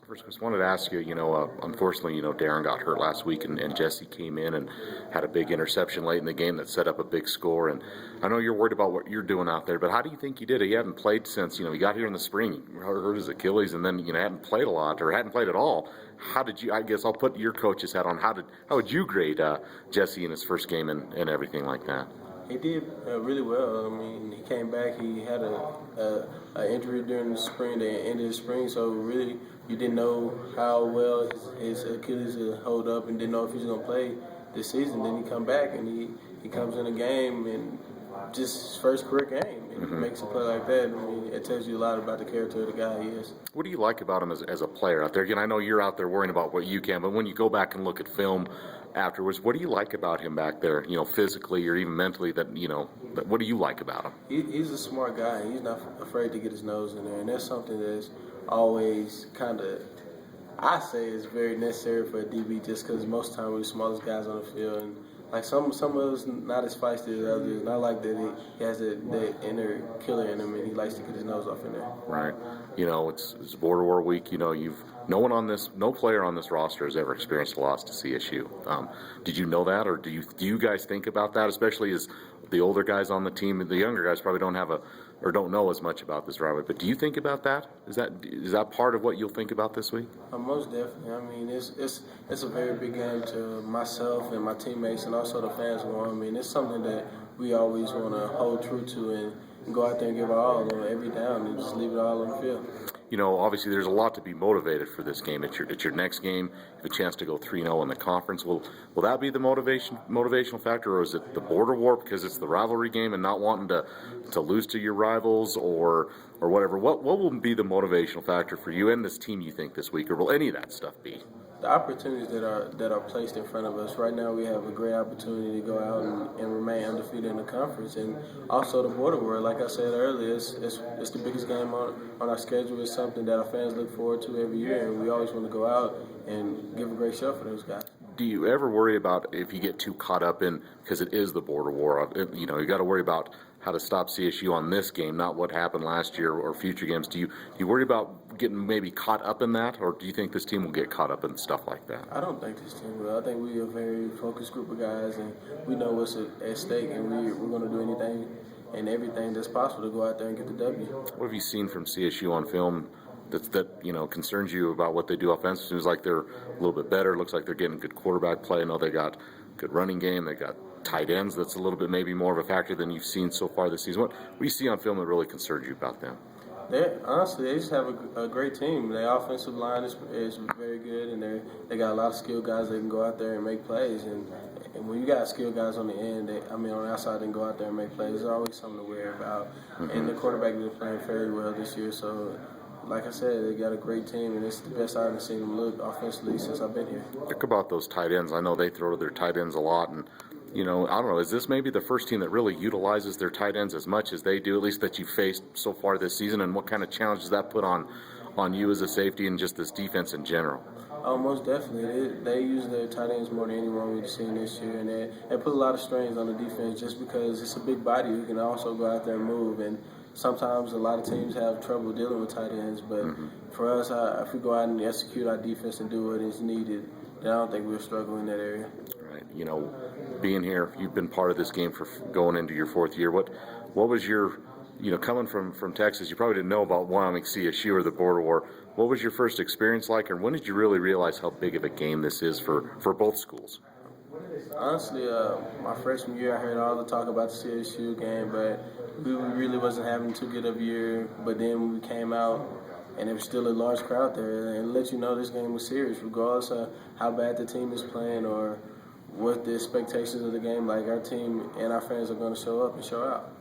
First, I just wanted to ask you, unfortunately, Darren got hurt last week and Jesse came in and had a big interception late in the game that set up a big score. And I know you're worried about what you're doing out there, but how do you think he did it? He hadn't played since, he got here in the spring, he hurt his Achilles, and then, hadn't played a lot or hadn't played at all. How did you, I guess I'll put your coach's hat on, how would you grade Jesse in his first game and everything like that? He did really well. I mean, he came back. He had an injury during the spring, the end of the spring. So really, you didn't know how well his Achilles would hold up, and didn't know if he was going to play this season. Then he come back and he comes in a game and just his first career game, and he makes a play like that. I mean, it tells you a lot about the character of the guy he is. What do you like about him as a player out there? Again, I know you're out there worrying about what you can, but when you go back and look at film afterwards, what do you like about him back there, physically or even mentally, what do you like about him? He's a smart guy. He's not afraid to get his nose in there, and that's something that's always kind of, I say, is very necessary for a DB, just because most of the time we're the smallest guys on the field, and like some of us not as feisty as others. And I like that he has that inner killer in him, and he likes to get his nose off in there. Right. It's Border War week. No player on this roster has ever experienced a loss to CSU. Did you know that, or do you guys think about that, especially as the older guys on the team? The younger guys probably don't know as much about this rivalry. But do you think about that? Is that part of what you'll think about this week? Most definitely. I mean, it's a very big game to myself and my teammates, and also the fans. I mean, it's something that we always want to hold true to and go out there and give our all on every down and just leave it all on the field. Obviously there's a lot to be motivated for this game. It's your next game. You have a chance to go 3-0 in the conference. Will that be the motivational factor, or is it the border war because it's the rivalry game and not wanting to lose to your rivals or whatever? What will be the motivational factor for you and this team, you think, this week, or will any of that stuff be? The opportunities that are placed in front of us right now, we have a great opportunity to go out and remain undefeated in the conference, and also the border war. Like I said earlier, it's the biggest game on our schedule. It's something that our fans look forward to every year, and we always want to go out and give a great show for those guys. Do you ever worry about if you get too caught up in, because it is the border war, you got to worry about how to stop CSU on this game, not what happened last year or future games? Do you worry about getting maybe caught up in that, or do you think this team will get caught up in stuff like that? I don't think this team will. I think we're a very focused group of guys, and we know what's at stake, and we're going to do anything and everything that's possible to go out there and get the W. What have you seen from CSU on film that concerns you about what they do offensively? It seems like they're a little bit better. It looks like they're getting good quarterback play. I know they got good running game. They got tight ends. That's a little bit maybe more of a factor than you've seen so far this season. What do you see on film that really concerns you about them? Honestly, they just have a great team. Their offensive line is very good, and they got a lot of skilled guys that can go out there and make plays. And when you got skilled guys on the end, on the outside, and go out there and make plays, there's always something to worry about. And the quarterback is playing very well this year. So, like I said, they got a great team, and it's the best I've seen them look offensively since I've been here. Talk about those tight ends. I know they throw to their tight ends a lot, and I don't know, is this maybe the first team that really utilizes their tight ends as much as they do, at least that you've faced so far this season, and what kind of challenge does that put on you as a safety and just this defense in general? Oh, most definitely. They use their tight ends more than anyone we've seen this year, and they put a lot of strains on the defense just because it's a big body who can also go out there and move. And sometimes a lot of teams have trouble dealing with tight ends, but for us, if we go out and execute our defense and do what is needed, then I don't think we'll struggle in that area. Right. Being here, you've been part of this game for going into your fourth year. What was your, coming from Texas, you probably didn't know about Wyoming, CSU, or the border war. What was your first experience like, or when did you really realize how big of a game this is for both schools? Honestly, my freshman year, I heard all the talk about the CSU game, but we really wasn't having too good of a year. But then when we came out, and there was still a large crowd there, and let you know this game was serious, regardless of how bad the team is playing or what the expectations of the game. Like, our team and our fans are going to show up and show out.